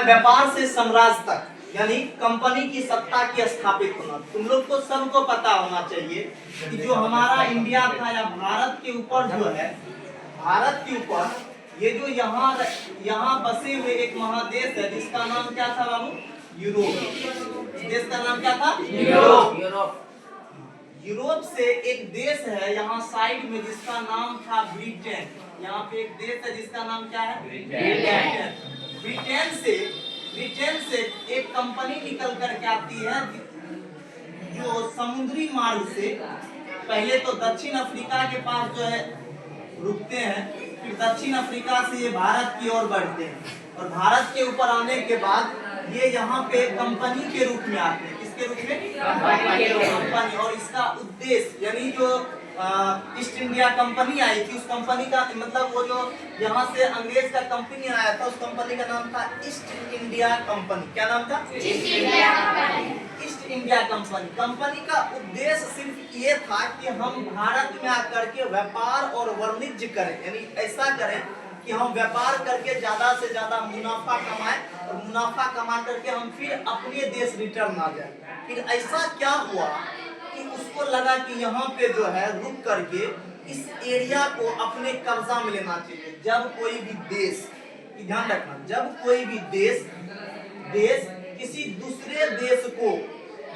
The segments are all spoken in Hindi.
व्यापार से साम्राज्य तक, यानी कंपनी की सत्ता की स्थापित होना। तुम लोग को सबको पता होना चाहिए कि जो हमारा इंडिया था या भारत के ऊपर जो है, भारत के ऊपर ये जो यहाँ बसे हुए एक महादेश है जिसका नाम क्या था बाबू? यूरोप। देश का नाम क्या था? यूरोप। यूरोप से एक देश है यहाँ साइड में जिसका नाम था ब्रिटेन। यहाँ पे एक देश है जिसका नाम क्या है? ब्रिटेन। ब्रिटेन से एक कंपनी निकल करके आती है जो समुद्री मार्ग से पहले तो दक्षिण अफ्रीका के पास जो है रुकते हैं, फिर दक्षिण अफ्रीका से ये भारत की ओर बढ़ते हैं और भारत के ऊपर आने के बाद ये यहाँ पे कंपनी के रूप में आते हैं। किसके रूप में? कंपनी। और इसका उद्देश्य यानी जो ईस्ट इंडिया कंपनी आई थी, उस कंपनी का मतलब वो जो यहाँ से अंग्रेज का कंपनी आया था, उस कंपनी का नाम था ईस्ट इंडिया कंपनी। क्या नाम था? East India company. East India company. Company का उद्देश्य सिर्फ ये था कि हम भारत में आकर के व्यापार और वाणिज्य करें, यानी ऐसा करें कि हम व्यापार करके ज्यादा से ज्यादा मुनाफा कमाएं और मुनाफा कमा करके हम फिर अपने देश रिटर्न आ जाए। फिर ऐसा क्या हुआ कि उसको लगा कि यहाँ पे जो है रुक करके इस एरिया को अपने कब्जा में लेना चाहिए। जब कोई भी देश, ध्यान रखना, जब कोई भी देश किसी दूसरे देश को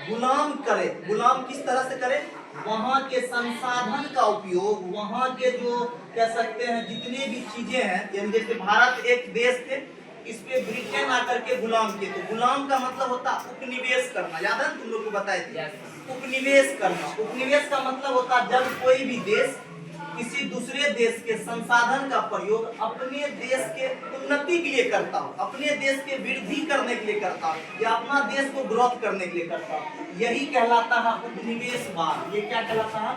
गुलाम करे, गुलाम किस तरह से करे? वहाँ के संसाधन का उपयोग, वहाँ के जो कह सकते हैं जितने भी चीजें हैं, यानी जैसे भारत एक देश थे, इस पे ब्रिटेन आकर के गुलाम किए। तो गुलाम का मतलब होता उपनिवेश करना। याद है तुम लोग को बताए थे? उपनिवेश करना। उपनिवेश का मतलब होता जब कोई भी देश किसी दूसरे देश के संसाधन का प्रयोग अपने देश के उन्नति के लिए करता हो, अपने देश के वृद्धि करने के लिए करता हो, या अपना देश को ग्रोथ करने के लिए करता हो, यही कहलाता है उपनिवेशवाद। ये क्या कहलाता है?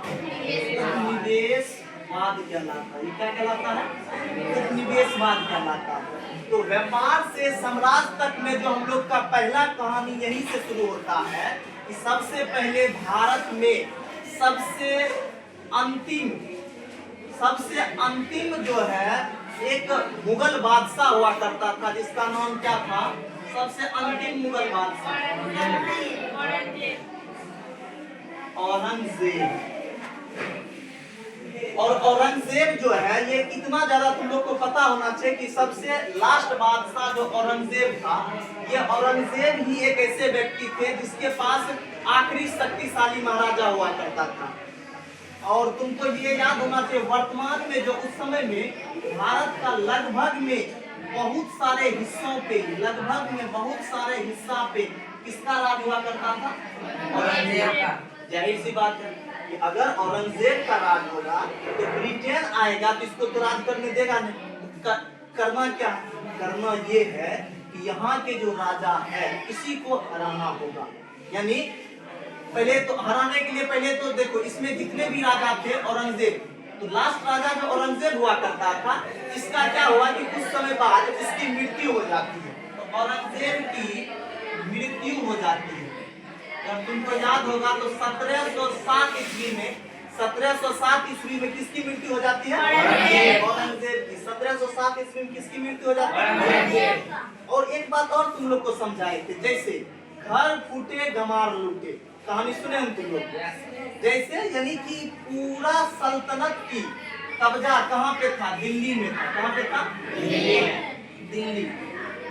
उपनिवेशवाद कहलाता है। ये क्या कहलाता है? उपनिवेशवाद कहलाता है। तो व्यापार से साम्राज्य तक में जो हम लोग का पहला कहानी यही से शुरू होता है कि सबसे पहले भारत में सबसे अंतिम जो है एक मुगल बादशाह हुआ करता था जिसका नाम क्या था? सबसे अंतिम मुगल बादशाह औरंगजेब। और औरंगजेब जो है ये कितना ज्यादा तुम लोग को पता होना चाहिए कि सबसे लास्ट बादशाह जो औरंगजेब था, ये औरंगजेब ही एक ऐसे व्यक्ति थे जिसके पास आखिरी शक्तिशाली महाराजा हुआ करता था। और तुमको ये याद होना चाहिए वर्तमान में जो उस समय में भारत का लगभग में बहुत सारे हिस्सों पे, लगभग में बहुत सारे हिस्सा पे किसका राज हुआ करता था? औरंगजेब का। जाहिर सी बात है कि अगर औरंगजेब का राज होगा तो ब्रिटेन आएगा तो इसको तो राज करने देगा नहीं। करना क्या? करना ये है कि यहाँ के जो राजा है इसी को हराना होगा। यानी पहले तो हराने के लिए पहले तो देखो इसमें जितने भी राजा थे औरंगजेब, तो लास्ट राजा जो औरंगजेब हुआ करता था, इसका क्या हुआ कि कुछ समय बाद इसकी मृत्यु हो जाती है। तो औरंगजेब की मृत्यु हो जाती है। जब तुमको याद होगा तो 1707 ईस्वी में, 1707 ईस्वी में किसकी मृत्यु हो जाती है? औरंगजेब की। 1707 ईस्वी में किसकी मृत्यु हो जाती है? और एक बात और तुम लोग को समझाए थे, जैसे घर फूटे गमार लूटे, कहानी सुने हम तुम लोग? जैसे यानी कि पूरा सल्तनत की कब्जा कहाँ पे था? दिल्ली में था। कहाँ पे था? दिल्ली।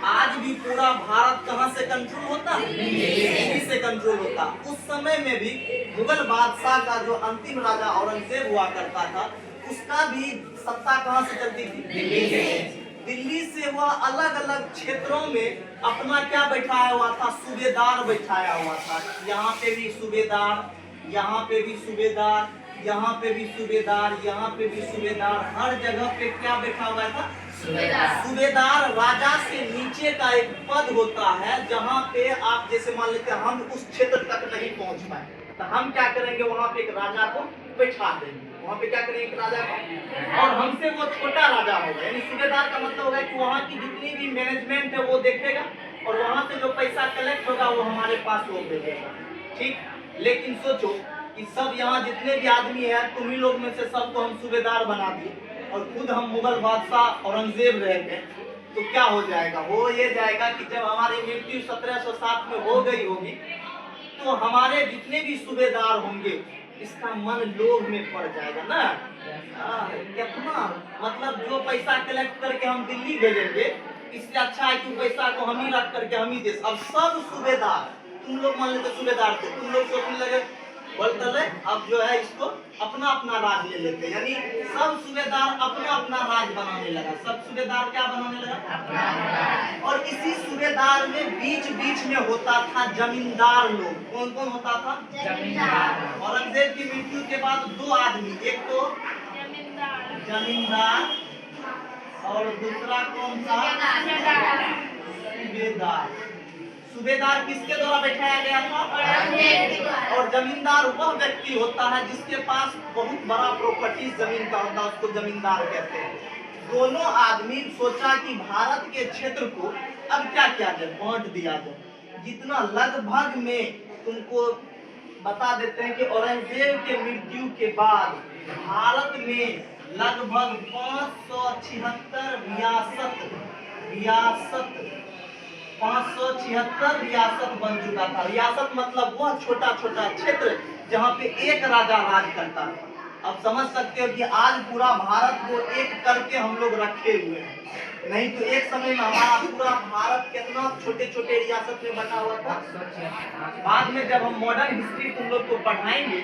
आज भी पूरा भारत कहाँ से कंट्रोल होता? दिल्ली से कंट्रोल होता। उस समय में भी मुगल बादशाह का जो अंतिम राजा औरंगजेब हुआ करता था, उसका भी सत्ता कहाँ से चलती थी? दिल्ली से। दिल्ली से वह अलग अलग क्षेत्रों में अपना क्या बैठाया हुआ था? सूबेदार बैठाया हुआ था। यहाँ पे भी सूबेदार, यहाँ पे भी सूबेदार, यहाँ पे भी सूबेदार, यहाँ पे भी सूबेदार, हर जगह पे क्या बैठा हुआ था? सूबेदार। राजा से नीचे का एक पद होता है जहाँ पे आप जैसे मान लेते हैं हम उस क्षेत्र तक नहीं पहुँच पाए तो हम क्या करेंगे? वहाँ पे एक राजा को बैठा देंगे। वहाँ पे क्या करेंगे? एक राजा को, और हमसे वो छोटा राजा होगा। यानी सूबेदार का मतलब होगा कि वहाँ की जितनी भी मैनेजमेंट है वो देखेगा और वहाँ से जो पैसा कलेक्ट होगा वो हमारे पास वो भेजेगा। ठीक, लेकिन सोचो कि सब यहाँ जितने भी आदमी है, तुम्ही लोग में से सबको हम सूबेदार बना दिए और खुद हम मुगल बादशाह औरंगजेब रह गए, तो क्या हो जाएगा, हो ये जाएगा कि जब हमारी मृत्यु 1707 में हो गई होगी तो हमारे जितने भी सूबेदार होंगे इसका मन लोभ में पड़ जाएगा ना। कितना मतलब जो पैसा कलेक्ट करके हम दिल्ली भेजेंगे, इसलिए अच्छा है कि पैसा को हम ही रख करके हम ही दे। अब सब सूबेदार, तुम लोग मान लेते सूबेदार थे, तुम लोग सोचने लगे बोलते रहे अब जो है इसको अपना अपना राज ले लेते हैं, यानी सब सूबेदार अपना अपना राज बनाने लगा। सब सूबेदार क्या बनाने लगा, और इसी सूबेदार में बीच बीच में होता था जमींदार लोग। कौन कौन होता था, जमींदार। औरंगजेब की मृत्यु के बाद दो आदमी, एक तो जमींदार और दूसरा कौन सा, सूबेदार। सूबेदार किसके द्वारा बैठाया गया था, और जमींदार वह व्यक्ति होता है जिसके पास बहुत बड़ा प्रॉपर्टी जमीन का होता है, उसको जमींदार कहते हैं। दोनों आदमी सोचा कि भारत के क्षेत्र को अब क्या किया जाए, बांट दिया जाए। जितना लगभग में तुमको बता देते हैं कि औरंगजेब के मृत्यु के बाद भारत में लगभग 576 रियासत बन चुका था। रियासत मतलब वह छोटा छोटा क्षेत्र जहाँ पे एक राजा राज करता था। अब समझ सकते हो कि आज पूरा भारत को एक करके हम लोग रखे हुए हैं, नहीं तो एक समय में हमारा पूरा भारत कितना छोटे छोटे रियासत में बना हुआ था। बाद में जब हम मॉडर्न हिस्ट्री तुम लोग को पढ़ाएंगे,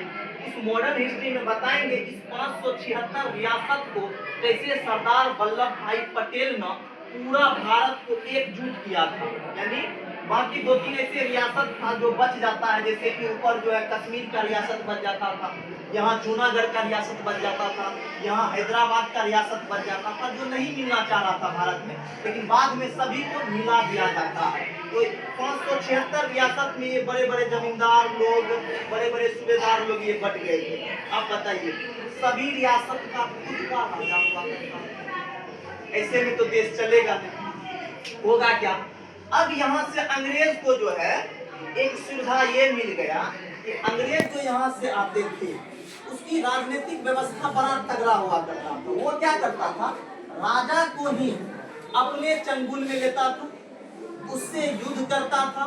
इस मॉडर्न हिस्ट्री में बताएंगे इस 576 रियासत को कैसे सरदार वल्लभ भाई पटेल ने पूरा भारत को एकजुट किया था। यानी बाकी दो तीन ऐसे रियासत था जो बच जाता है, जैसे कि ऊपर जो है कश्मीर का रियासत बच जाता था, यहाँ जूनागढ़ का रियासत बच जाता था, यहाँ हैदराबाद का रियासत बच जाता था, जो नहीं मिलना चाह रहा था भारत में, लेकिन बाद में सभी को मिला दिया जाता है। तो 576 रियासत में ये बड़े बड़े जमींदार लोग, बड़े बड़े सूबेदार लोग ये बट गए थे। अब बताइए, सभी रियासत का खुद का राजा हुआ करता, ऐसे में तो देश चलेगा नहीं, होगा क्या। अब यहाँ से अंग्रेज को जो है एक सुविधा ये मिल गया कि अंग्रेज जो यहाँ से आते थे उसकी राजनीतिक व्यवस्था बड़ा तगड़ा हुआ करता था। वो क्या करता था, राजा को ही अपने चंगुल में लेता था, उससे युद्ध करता था,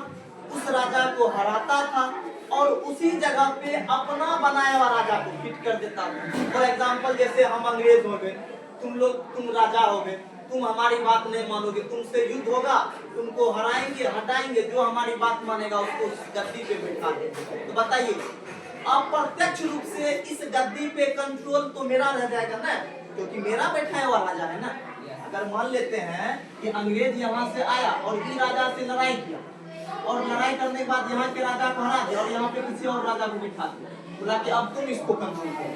उस राजा को हराता था और उसी जगह पे अपना बनाया हुआ राजा को फिट कर देता था। फॉर एग्जाम्पल जैसे हम अंग्रेज हो गए, तुम राजा हो गए, तुम हमारी बात नहीं मानोगे, तुमसे युद्ध होगा, तुमको हराएंगे, हटाएंगे, जो हमारी बात मानेगा उसको गद्दी पे बैठा देंगे। तो बताइए, अप्रत्यक्ष रूप से इस गद्दी पे कंट्रोल तो मेरा रह जाएगा ना, क्योंकि मेरा बैठाया हुआ राजा है ना। अगर मान लेते हैं कि अंग्रेज यहाँ से आया और इस राजा से लड़ाई किया, और लड़ाई करने के बाद यहाँ के राजा को हरा दिया और यहाँ पे किसी और राजा को बिठा दिया, बोला कि अब तुम इसको कंट्रोल करो,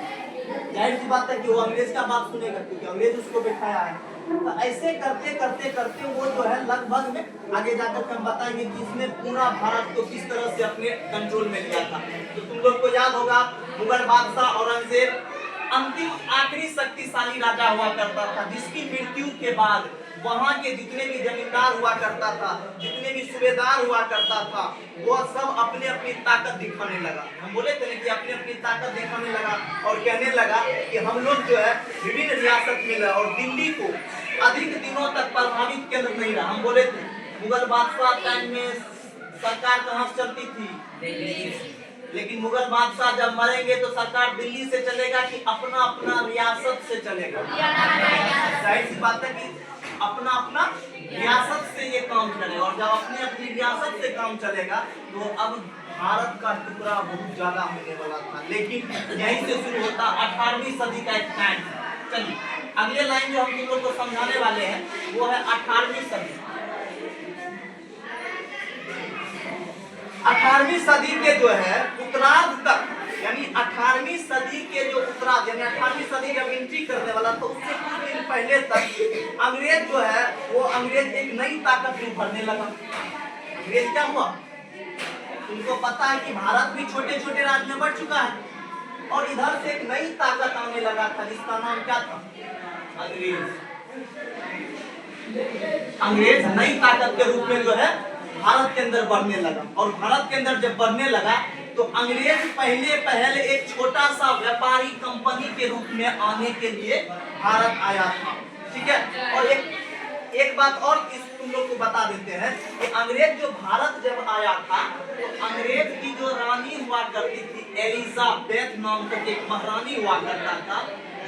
जाहिर सी बात है कि वो अंग्रेज का बात सुनेगा, क्योंकि अंग्रेज उसको बिठाया है। तो ऐसे करते करते करते वो जो है लगभग में आगे जाकर हम बताएंगे कि इसने पूरा भारत को किस तरह से अपने कंट्रोल में लिया था। तो तुम लोग को याद होगा, मुगल बादशाह औरंगजेब अंतिम आखिरी शक्तिशाली राजा हुआ करता था, जिसकी मृत्यु के बाद वहाँ के जितने भी जमींदार हुआ करता था, जितने भी सूबेदार हुआ करता था, वो सब अपने अपनी ताकत दिखाने लगा। हम बोले थे कि अपनी अपनी ताकत दिखाने लगा और कहने लगा कि हम लोग जो है विभिन्न रियासत में और दिल्ली को अधिक दिनों तक प्रभावित केंद्र नहीं रहा। हम बोले थे मुगल बादशाह टाइम में सरकार कहाँ से चलती थी, लेकिन मुगल बादशाह जब मरेंगे तो सरकार दिल्ली से चलेगा कि अपना अपना रियासत से चलेगा। जाहिर सी बात है कि अपना अपना रियासत से ये काम चलेगा, और जब अपनी अपनी रियासत से काम चलेगा तो अब भारत का टुकड़ा बहुत ज्यादा होने वाला था। लेकिन यहीं से शुरू होता 18वीं सदी का एक टाइम। चलिए अगले लाइन जो हम तुम लोग को समझाने वाले हैं वो है 18वीं सदी। 18वीं सदी के जो है उत्तरार्ध तक, यानी 18वीं सदी के जो उत्तरार्ध, यानी 18वीं सदी जब एंट्री करने वाला तो उससे कुछ दिन पहले तक अंग्रेज जो है वो अंग्रेज एक नई ताकत में उभरने लगा। अंग्रेज क्या हुआ, तुमको पता है कि भारत भी छोटे छोटे राज्य में बढ़ चुका है, और इधर से एक नई ताकत आने लगा था जिसका नाम क्या था, अंग्रेज। अंग्रेज नई ताकत के रूप में जो है भारत के अंदर बढ़ने लगा, और भारत के अंदर जब बढ़ने लगा तो अंग्रेज पहले एक छोटा सा व्यापारी कंपनी के रूप में आने के लिए भारत आया था, ठीक है। और एक एक बात और तुम लोग को बता देते हैं कि अंग्रेज जो भारत जब आया था तो अंग्रेज की जो रानी हुआ करती थी एलिजाबेथ नाम का एक महारानी हुआ करता था,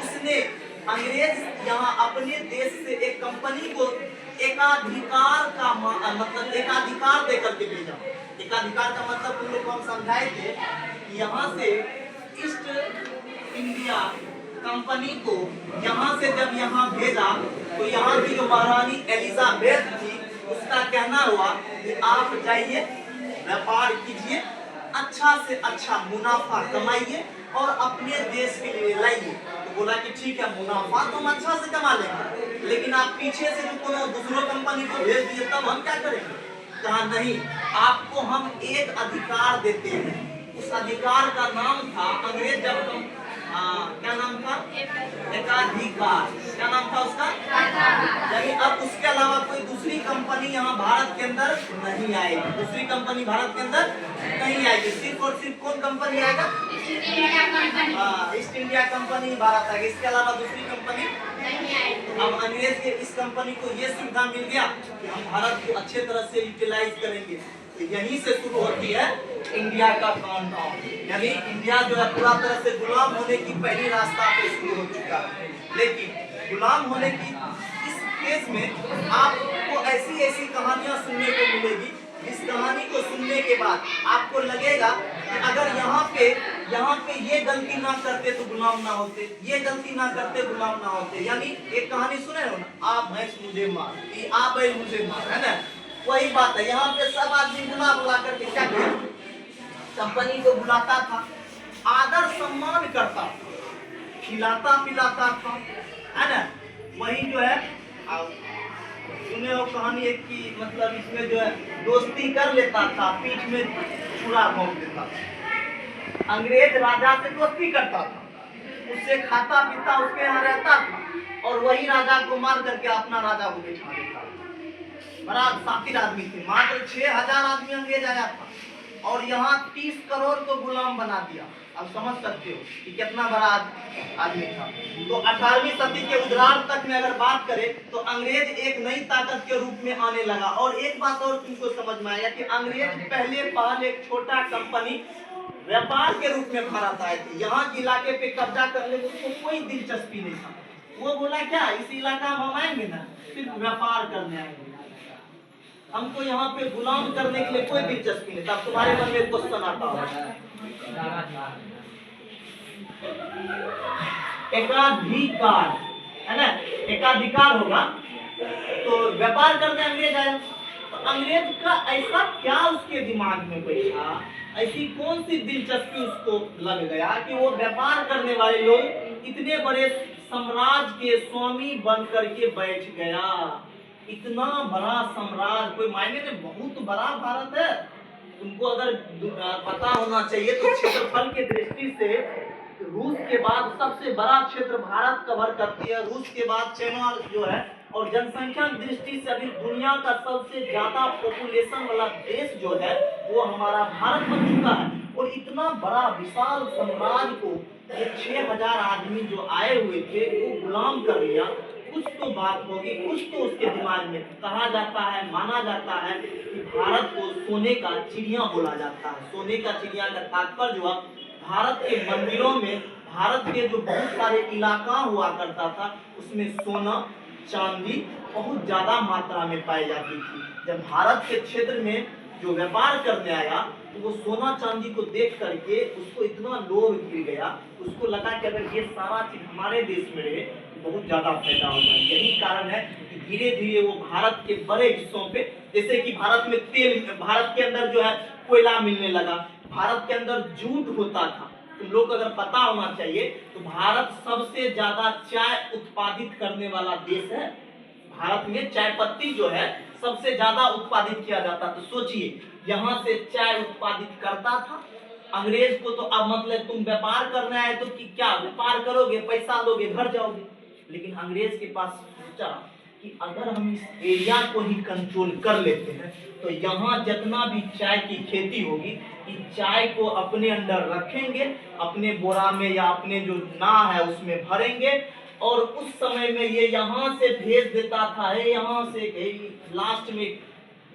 उसने अंग्रेज यहाँ अपने देश से एक कंपनी को एकाधिकार का मतलब एकाधिकार दे करके भेजा। एकाधिकार का मतलब तुम लोग को हम समझाए थे कि यहाँ से ईस्ट इंडिया कंपनी को यहाँ से जब यहाँ भेजा तो यहाँ की जो महारानी एलिजाबेथ थी उसका कहना हुआ कि आप जाइए व्यापार कीजिए, अच्छा से अच्छा मुनाफा कमाइए और अपने देश के लिए लाइए। तो बोला कि ठीक है, मुनाफा तो हम अच्छा से कमा लेंगे, लेकिन आप पीछे से जो कोनो दूसरों कंपनी को भेज दिए तब हम क्या करेंगे? कहा नहीं, आपको हम एक अधिकार देते हैं। उस अधिकार का नाम था, अंग्रेज जब क्या नाम था? एकाधिकार। क्या नाम था उसका? यानी अब उसके अलावा कोई दूसरी कंपनी यहाँ भारत के अंदर नहीं आएगी। दूसरी कंपनी भारत के अंदर नहीं आएगी, सिर्फ और सिर्फ कौन कंपनी आएगा? ईस्ट इंडिया कंपनी भारत आएगी, इसके अलावा दूसरी कंपनी नहीं आएगी। अब अंग्रेज के इस कंपनी को ये सुविधा मिल गया कि हम भारत को अच्छे तरह से यूटिलाइज करेंगे। तो यहीं से शुरू होती है इंडिया का काउंटडाउन, यानी इंडिया जो है पूरा तरह से गुलाम होने की पहली रास्ता पे शुरू हो चुका है। लेकिन गुलाम होने की इस केस में आपको ऐसी ऐसी कहानियां सुनने को मिलेगी, इस कहानी को सुनने के बाद आपको लगेगा कि अगर यहाँ पे ये गलती ना करते तो गुलाम ना होते, ये गलती ना करते गुलाम ना होते। यानी एक कहानी सुने हो ना, आप भैंस मुझे मार, आप बैल मुझे मार, है ना? वही बात है, यहाँ पे सब आदमी बुला करके क्या किया? कंपनी को बुलाता था, आदर सम्मान करता था, खिलाता पिलाता था, है ना? वही जो है सुने हो कहानी एक की, मतलब इसमें जो है दोस्ती कर लेता था, पीठ में छुरा भोंक देता था। अंग्रेज राजा से दोस्ती करता था, उससे खाता पीता, उसके यहाँ रहता था और वही राजा को मार करके अपना राजा को बिठा देता था। बड़ा शातिर आदमी थे। मात्र 6000 आदमी अंग्रेज आया था और यहाँ 30 करोड़ को गुलाम बना दिया। अब समझ सकते हो कि कितना बड़ा आदमी था। तो 18वीं सदी के उत्तरार्ध तक में अगर बात करें तो अंग्रेज एक नई ताकत के रूप में आने लगा। और एक बात और तुमको समझ में आया कि अंग्रेज पहले एक छोटा कंपनी व्यापार के रूप में भारत आए थे। यहाँ के इलाके पे कब्जा करने में उसको कोई दिलचस्पी नहीं था। वो बोला क्या, इस इलाका में हम आएंगे ना सिर्फ व्यापार करने आएंगे, हमको यहाँ पे गुलाम करने के लिए कोई दिलचस्पी नहीं। तब तुम्हारे मन में क्वेश्चन आता होगा, एकाधिकार, है ना? एकाधिकार होगा तो व्यापार करने अंग्रेज आया। तो अंग्रेज का ऐसा क्या उसके दिमाग में बैठा, ऐसी कौन सी दिलचस्पी उसको लग गया कि वो व्यापार करने वाले लोग इतने बड़े साम्राज्य के स्वामी बन करके बैठ गया। इतना बड़ा साम्राज्य, कोई मायने में बहुत बड़ा भारत है। तुमको अगर पता होना चाहिए तो क्षेत्रफल के दृष्टि से रूस के बाद सबसे बड़ा क्षेत्र भारत कवर करती है। रूस के बाद चाइना जो है, और जनसंख्या की दृष्टि से अभी दुनिया का सबसे ज्यादा पॉपुलेशन वाला देश जो है वो हमारा भारत बन चुका है। और इतना बड़ा विशाल साम्राज्य को ये 6000 आदमी जो आए हुए थे वो गुलाम कर लिया। कुछ तो बात होगी, कुछ तो उसके दिमाग में। कहा जाता है, माना जाता है कि भारत को सोने का चिड़िया बोला जाता है। सोने का चिड़िया का तात्पर्य हुआ भारत के मंदिरों में, भारत के जो बहुत सारे इलाका हुआ करता था उसमें सोना चांदी बहुत ज्यादा मात्रा में पाई जाती थी। जब भारत के क्षेत्र में जो व्यापार करने आया तो वो सोना चांदी को देख करके उसको इतना लोभ गिर गया, उसको लगा कि अगर ये सारा चीज हमारे देश में रहे तो बहुत ज्यादा फायदा होगा। यही कारण है कि धीरे धीरे वो भारत के बड़े हिस्सों पे, जैसे कि भारत में तेल, भारत के अंदर जो है कोयला मिलने लगा, भारत के अंदर जूट होता था। तुम लोग को अगर पता होना चाहिए तो भारत सबसे ज्यादा चाय उत्पादित करने वाला देश है। भारत में चाय पत्ती जो है सबसे ज्यादा उत्पादित किया जाता। तो सोचिए, यहाँ से चाय उत्पादित करता था। अंग्रेज को तो अब मतलब तुम व्यापार करना है तो कि क्या व्यापार करोगे, पैसा लोगे, घर जाओगे। लेकिन अंग्रेज के पास सोचा कि अगर हम इस एरिया को ही कंट्रोल कर लेते हैं तो यहाँ जितना भी चाय की खेती होगी, इस चाय को अपने अंदर रखेंगे, अपने बोरा में या अपने जो ना है उसमें भरेंगे और उस समय में ये यहाँ से भेज देता था है, यहाँ से लास्ट में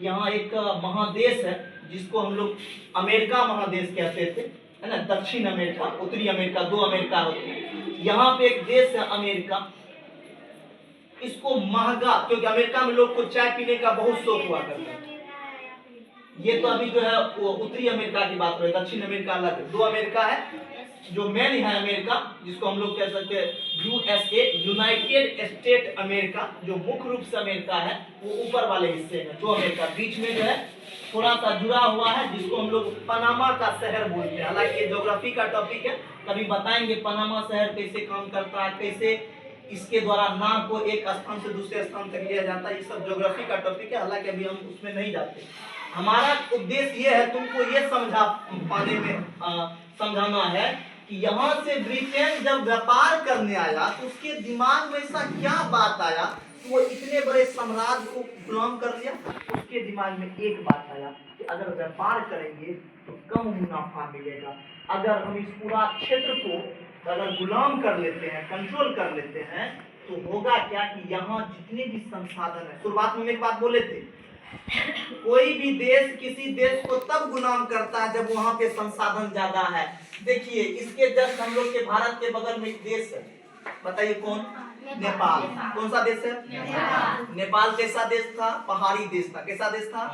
यहाँ एक महादेश है जिसको हम लोग अमेरिका महादेश कहते थे, है ना, दक्षिण अमेरिका, उत्तरी अमेरिका, दो अमेरिका होते हैं। यहाँ पे एक देश है अमेरिका, इसको महंगा, क्योंकि अमेरिका में लोग को चाय पीने का बहुत शौक हुआ करता है। ये तो अभी जो है वो उत्तरी अमेरिका की बात रही, दक्षिण अमेरिका अलग है, दो अमेरिका है। जो मेन है अमेरिका, जिसको हम लोग कह सकते हैं यूएसए, यूनाइटेड स्टेट अमेरिका, जो मुख्य रूप से अमेरिका है वो ऊपर वाले हिस्से में, दो अमेरिका बीच में जो है थोड़ा सा जुड़ा हुआ है, जिसको हम लोग पनामा का शहर बोलते हैं। हालांकि ये ज्योग्राफी का टॉपिक है, कभी बताएंगे पनामा शहर कैसे काम करता है, कैसे इसके द्वारा नाव को एक स्थान से दूसरे स्थान तक लिया जाता है, ये सब ज्योग्राफी का टॉपिक है। हालांकि अभी हम उसमें नहीं जाते। हमारा उद्देश्य ये है तुमको ये समझा पाने में समझाना है कि यहाँ से ब्रिटेन जब व्यापार करने आया तो उसके दिमाग में ऐसा क्या बात आया कि वो इतने बड़े साम्राज्य को गुलाम कर लिया। उसके दिमाग में एक बात आया कि अगर व्यापार करेंगे तो कम मुनाफा मिलेगा, अगर हम इस पूरा क्षेत्र को अगर गुलाम कर लेते हैं, कंट्रोल कर लेते हैं, तो होगा क्या कि यहाँ जितने भी संसाधन है, शुरुआत में एक बात बोले थे, कोई भी देश किसी देश को तब गुलाम करता है जब वहां पे संसाधन ज्यादा है। देखिए इसके जस्ट हम लोग के भारत के बगल में एक देश है, बताइए कौन? नेपाल। कौन सा देश है? नेपाल कैसा देश था? पहाड़ी देश था। कैसा देश था?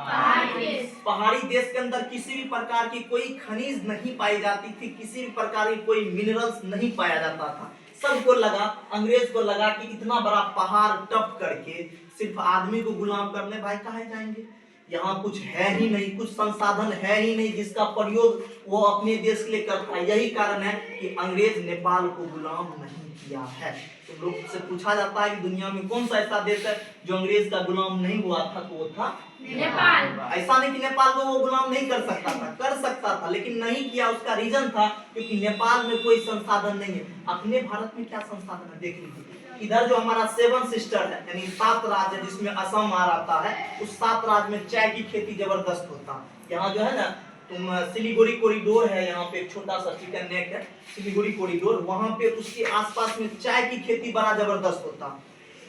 पहाड़ी देश के अंदर किसी भी प्रकार की कोई खनिज नहीं पाई जाती थी, किसी भी प्रकार की कोई मिनरल्स नहीं पाया जाता था। सबको लगा, अंग्रेज को लगा कि इतना बड़ा पहाड़ टप करके सिर्फ आदमी को गुलाम करने भाई कहाँ जाएंगे, यहाँ कुछ है ही नहीं, कुछ संसाधन है ही नहीं जिसका प्रयोग वो अपने देश के लिए करता है। यही कारण है कि अंग्रेज नेपाल को गुलाम नहीं किया है। तो लोग से पूछा जाता है कि दुनिया में कौन सा ऐसा देश है जो अंग्रेज का गुलाम नहीं हुआ था, तो वो था नेपाल। ऐसा नहीं कि नेपाल को वो गुलाम नहीं कर सकता था, कर सकता था, लेकिन नहीं किया। उसका रीजन था क्योंकि नेपाल में कोई संसाधन नहीं है। अपने भारत में क्या संसाधन है देख लीजिए। इधर जो हमारा 7 सिस्टर है, यानी 7 राज्य जिसमें असम आ रहा है, उस 7 राज्य में चाय की खेती जबरदस्त होता है। यहाँ जो है ना, तुम सिलीगुड़ी कॉरिडोर है, यहाँ पे एक छोटा सा चिकन नेक है, सिलीगुड़ी कॉरिडोर, वहाँ पे उसके आसपास में चाय की खेती बड़ा जबरदस्त होता,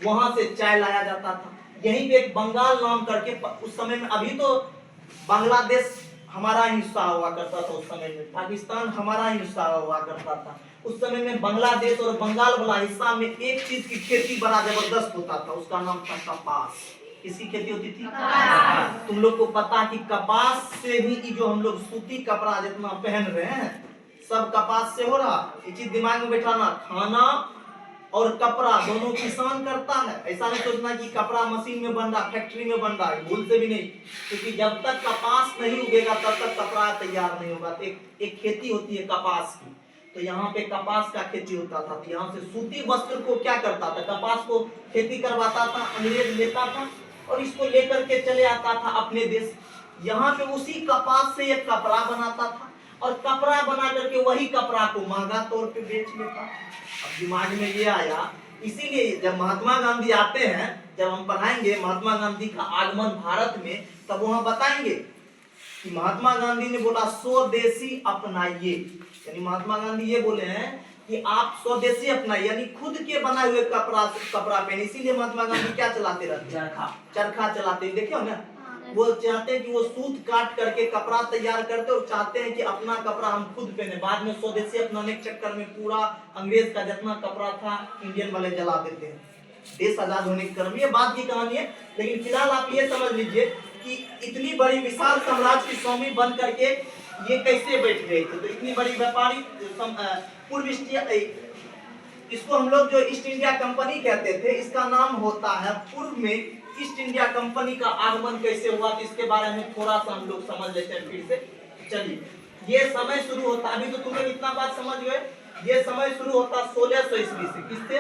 वहां से चाय लाया जाता था। यहीं पे एक बंगाल नाम करके उस समय में, अभी तो बांग्लादेश हमारा हिस्सा हुआ करता था, उस समय में पाकिस्तान हमारा हिस्सा हुआ करता था। उस समय में बांग्लादेश और बंगाल वाला हिस्सा में एक चीज की खेती बड़ा जबरदस्त होता था, उसका नाम था कपास। किसकी खेती होती थी? तुम लोग को पता कि कपास से ही जो हम लोग सूती कपड़ा जितना पहन रहे हैं सब कपास से हो रहा। ये चीज दिमाग में बैठाना, खाना और कपड़ा दोनों किसान करता है। ऐसा नहीं सोचना कि कपड़ा मशीन में बन रहा, फैक्ट्री में बन रहा है, भूलते भी नहीं, क्योंकि जब तक कपास नहीं उगेगा तब तक कपड़ा तैयार नहीं होगा। एक खेती होती है कपास की, तो यहाँ पे कपास का खेती होता था। तो यहाँ से सूती वस्त्र को क्या करता था, कपास को खेती करवाता था, अंग्रेज लेता था और इसको लेकर के चले आता था अपने देश। यहाँ पे उसी कपास से एक कपड़ा बनाता था और कपड़ा बना करके वही कपड़ा को महंगा तौर पे बेच लेता। अब दिमाग में ये आया, इसीलिए जब महात्मा गांधी आते हैं, जब हम पढ़ाएंगे महात्मा गांधी का आगमन भारत में, तब वहां बताएंगे कि महात्मा गांधी ने बोला स्वदेशी अपनाइए। यानी महात्मा गांधी ये बोले हैं कि आप स्वदेशी अपनाइए, यानी खुद के बनाए हुए कपड़ा पहने। इसीलिए महात्मा गांधी क्या चलाते रहते? चरखा चलाते। देखियो ना, वो चाहते हैं कि वो सूत काट करके कपड़ा तैयार करते और चाहते हैं कि अपना कपड़ा हम खुद पहने। बाद में स्वदेशी अपनाने के चक्कर में पूरा अंग्रेज का जितना कपड़ा था इंडियन वाले जला देते हैं। देश आजाद होने के क्रम में, ये बात की कहानी है। लेकिन फिलहाल आप ये समझ लीजिए कि इतनी बड़ी विशाल साम्राज्य की स्वामी बन करके ये कैसे बैठ गए थे। तो इतनी बड़ी व्यापारी पूर्व इसको हम लोग जो ईस्ट इंडिया कंपनी कहते थे, इसका नाम होता है पूर्व में ईस्ट इंडिया कंपनी का आगमन कैसे हुआ, तो इसके बारे में थोड़ा सा हम लोग समझ लेते हैं फिर से। चलिए, ये समय शुरू होता, अभी तो तुम्हें इतना बात समझ गए, ये समय शुरू होता 1600 ईस्वी से। किससे?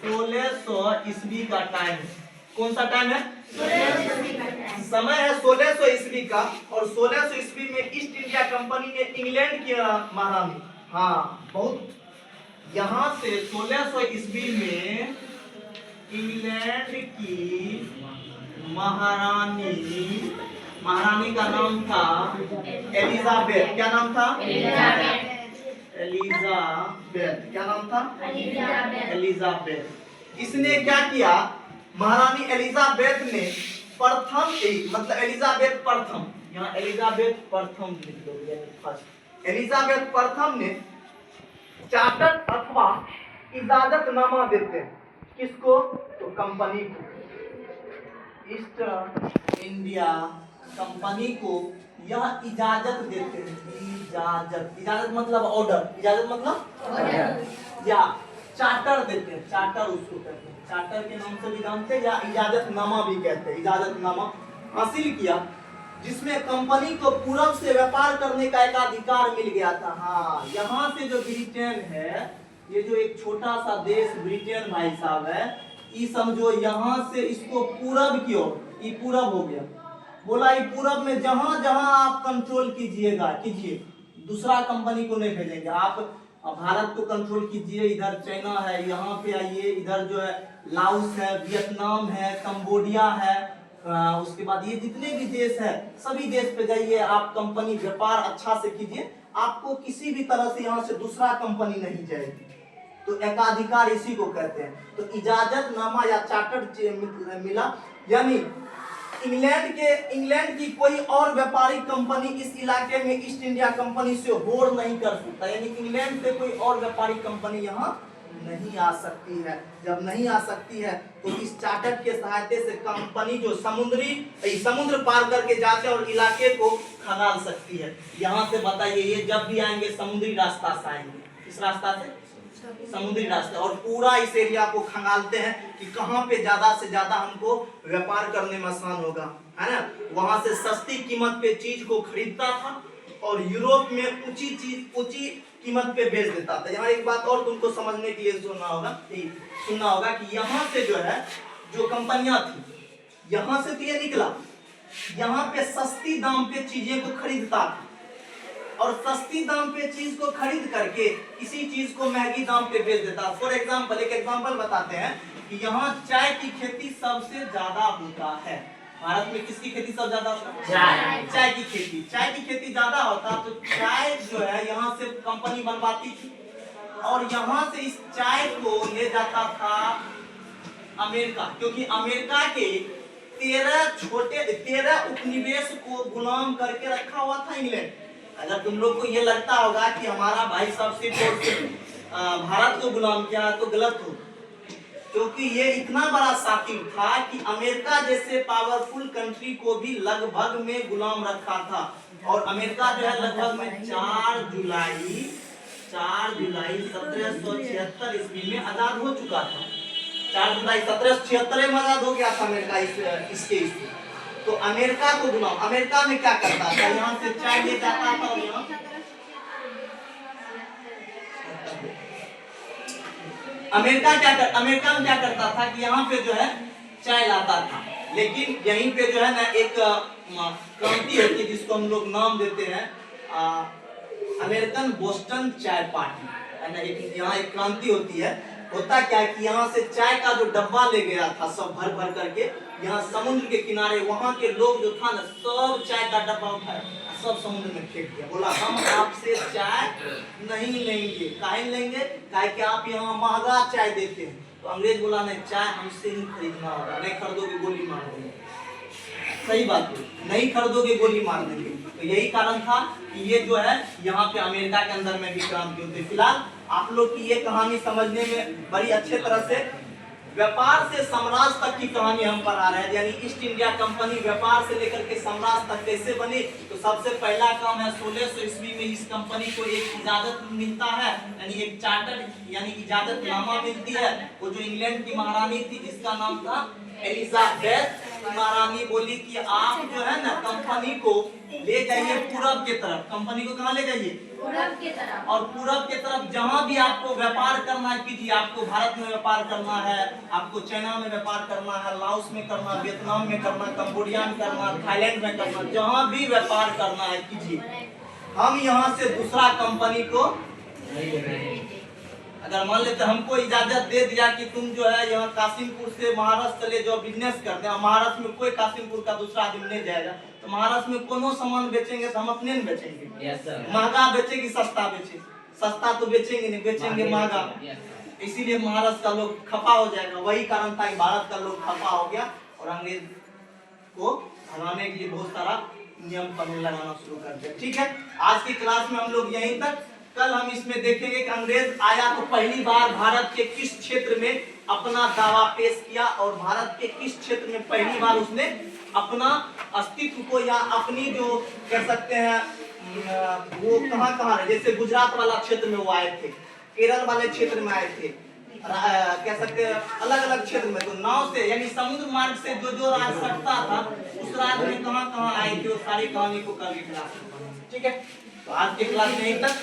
1600 ईस्वी का टाइम है। कौन सा टाइम है? समय है 1600 ईस्वी का। और 1600 ईस्वी में ईस्ट इंडिया कंपनी ने इंग्लैंड की महारानी, हाँ बहुत, यहाँ से 1600 ईस्वी में इंग्लैंड की महारानी का नाम था एलिजाबेथ। क्या नाम था? एलिजाबेथ, क्या नाम था? एलिजाबेथ। एलिजाबेथ। इसने क्या किया? महारानी एलिजाबेथ ने प्रथम, मतलब एलिजाबेथ प्रथम, यहाँ एलिजाबेथ प्रथम लिख दो, फर्स्ट। एलिजाबेथ प्रथम ने चार्टर्ड अथवा इजाजतनामा देते हैं, किसको? तो कंपनी को, ईस्ट इंडिया कंपनी को यह इजाजत देते हैं। इजाजत, इजाजत मतलब ऑर्डर, इजाजत मतलब ऑर्डर, या चार्टर देते हैं, चार्टर उसको कहते हैं, चार्टर के नाम से भी जानते हैं या इजाजतनामा भी कहते हैं। इजाजतनामा हासिल किया जिसमें कंपनी को पूरब से व्यापार करने का एक अधिकार मिल गया था। हाँ, यहाँ से जो ब्रिटेन है, ये जो एक छोटा सा देश ब्रिटेन भाई साहब है, ये समझो यहाँ से इसको पूरब की ओर, ये पूरब हो गया, बोला ये पूरब में जहां जहां आप कंट्रोल कीजिएगा कीजिए, दूसरा कंपनी को नहीं भेजेंगे। आप भारत को कंट्रोल कीजिए, इधर चाइना है, यहाँ पे आइए, इधर जो है लाओस है, वियतनाम है, कंबोडिया है, उसके बाद ये जितने भी देश है सभी देश पे जाइए, आप कंपनी व्यापार अच्छा से कीजिए, आपको किसी भी तरह से यहाँ से दूसरा कंपनी नहीं जाएगी। तो एकाधिकार इसी को कहते हैं। तो इजाजतनामा या चार्टर्ड मिला, यानी इंग्लैंड की कोई और व्यापारिक कंपनी इस इलाके में ईस्ट इंडिया कंपनी से होड़ नहीं कर सकता, यानी इंग्लैंड से कोई और व्यापारिक कंपनी यहाँ नहीं आ सकती है। जब नहीं आ सकती है तो इस चार्टर के सहायता से कंपनी जो समुद्र पार करके जाते हैं और इलाके को खंगाल सकती है। यहाँ से बताइए, ये जब भी आएंगे समुद्री रास्ता से आएंगे, किस रास्ता से? समुद्री रास्ता, और पूरा इस एरिया को खंगालते हैं कि कहाँ पे ज्यादा से ज्यादा हमको व्यापार करने में आसान होगा, है ना। वहां से सस्ती कीमत पे चीज को खरीदता था और यूरोप में ऊंची कीमत पे बेच देता था। यहाँ एक बात और तुमको समझने के लिए सुनना होगा कि यहाँ से जो है, जो कंपनियां थी, यहाँ से तो ये निकला, यहाँ पे सस्ती दाम पे चीजें को खरीदता था और सस्ती दाम पे चीज को खरीद करके इसी चीज को महंगी दाम पे बेच देता। फॉर एग्जांपल, एक एग्जांपल बताते हैं कि यहाँ चाय की खेती सबसे ज्यादा होता है। भारत में किसकी खेती सबसे ज्यादा होता है? चाय की खेती। चाय की खेती ज्यादा होता, तो चाय जो है यहाँ से कंपनी बनवाती थी और यहाँ से इस चाय को ले जाता था अमेरिका, क्योंकि अमेरिका के 13 उपनिवेश को गुलाम करके रखा हुआ था इंग्लैंड। अगर तुम लोग को ये लगता होगा कि हमारा भाई साहब सिर्फ भारत को गुलाम किया तो गलत हो, क्योंकि ये इतना बड़ा शातिर था कि अमेरिका जैसे पावरफुल कंट्री को भी लगभग में गुलाम रखा था। और अमेरिका जो है लगभग में 4 जुलाई 1776 ईस्वी में आजाद हो चुका था। 4 जुलाई 1776 में आजाद हो गया था अमेरिका इसके इससे। तो अमेरिका को गुलाम, अमेरिका में क्या करता था, यहाँ से चाय ले जाता था और यहाँ अमेरिका में क्या करता था कि यहाँ पे जो है चाय लाता था, लेकिन यहीं पे जो है ना एक क्रांति होती है जिसको हम लोग नाम देते हैं अमेरिकन बोस्टन चाय पार्टी, है ना। यहाँ एक क्रांति होती है। होता क्या है कि यहाँ से चाय का जो डब्बा ले गया था सब भर भर करके, यहाँ समुद्र के किनारे वहां के लोग जो था ना, सब चाय का डब्बा उठाया, सब समुद्र में फेंक दिया। बोला हम आपसे चाय नहीं लेंगे। काहे लेंगे? काहे कि आप यहाँ महंगा चाय देते हैं। तो अंग्रेज बोला नहीं, चाय हमसे ही खरीदना होगा, नहीं खरीदोगे गोली मार देंगे। सही बात है, नहीं खरीदोगे गोली मार देंगे। तो यही कारण था कि ये जो है यहाँ पे अमेरिका के अंदर में भी क्रांति होती है। फिलहाल आप लोग की ये कहानी समझने में बड़ी अच्छे तरह से व्यापार से साम्राज्य तक की कहानी हम पढ़ा रहे हैं, यानी ईस्ट इंडिया कंपनी व्यापार से लेकर के साम्राज्य तक कैसे बनी। तो सबसे पहला काम है 1600 ईस्वी में इस कंपनी को एक इजाजत मिलता है, यानी एक चार्टर यानी इजाजतनामा मिलती है। वो जो इंग्लैंड की महारानी थी जिसका नाम था एलिजाबेथ महारानी, बोली कि आप जो है ना कंपनी को ले जाइए पूरब के तरफ। कंपनी को कहाँ ले जाइए? पूरब के तरफ। और पूरब के तरफ जहां भी आपको व्यापार करना है कीजिए। आपको भारत में व्यापार करना है, आपको चाइना में व्यापार करना है, लाओस में करना, वियतनाम में करना, कंबोडिया में करना, थाईलैंड में करना, जहां भी व्यापार करना है कीजिए। हम यहाँ से दूसरा कंपनी को अगर मान लेते हमको इजाजत दे दिया कि तुम जो है यहाँ कासिमपुर से महाराष्ट्र चले जाओ बिजनेस करते हैं, महाराष्ट्र में कोई कासिमपुर का दूसरा आदमी नहीं जाएगा, तो महाराष्ट्र में कोनो सामान बेचेंगे तो हम अपने नहीं बेचेंगे, महंगा बेचे कि सस्ता बेचे? सस्ता तो बेचेंगे नहीं, बेचेंगे महंगा, इसीलिए महाराष्ट्र का लोग खफा हो जाएगा। वही कारण था कि भारत का लोग खफा हो गया और अंग्रेज को भगाने के लिए बहुत सारा नियम कानून लगाना शुरू कर दिया। ठीक है, आज की क्लास में हम लोग यहीं तक। कल हम इसमें देखेंगे कि अंग्रेज आया तो पहली बार भारत के किस क्षेत्र में अपना दावा पेश किया और भारत के किस क्षेत्र में पहली बार उसने अपना अस्तित्व को या अपनी जो कह सकते हैं वो कहाँ है, जैसे गुजरात वाला क्षेत्र में वो आए थे, केरल वाले क्षेत्र में आए थे, कह सकते हैं अलग अलग क्षेत्र में। तो नाव से यानी समुद्र मार्ग से जो जो राज सटता था उस राज्य में कहाँ आए थे, वो सारी कहानी को कल की क्लास में। ठीक है, तो आज के क्लास में यहीं तक।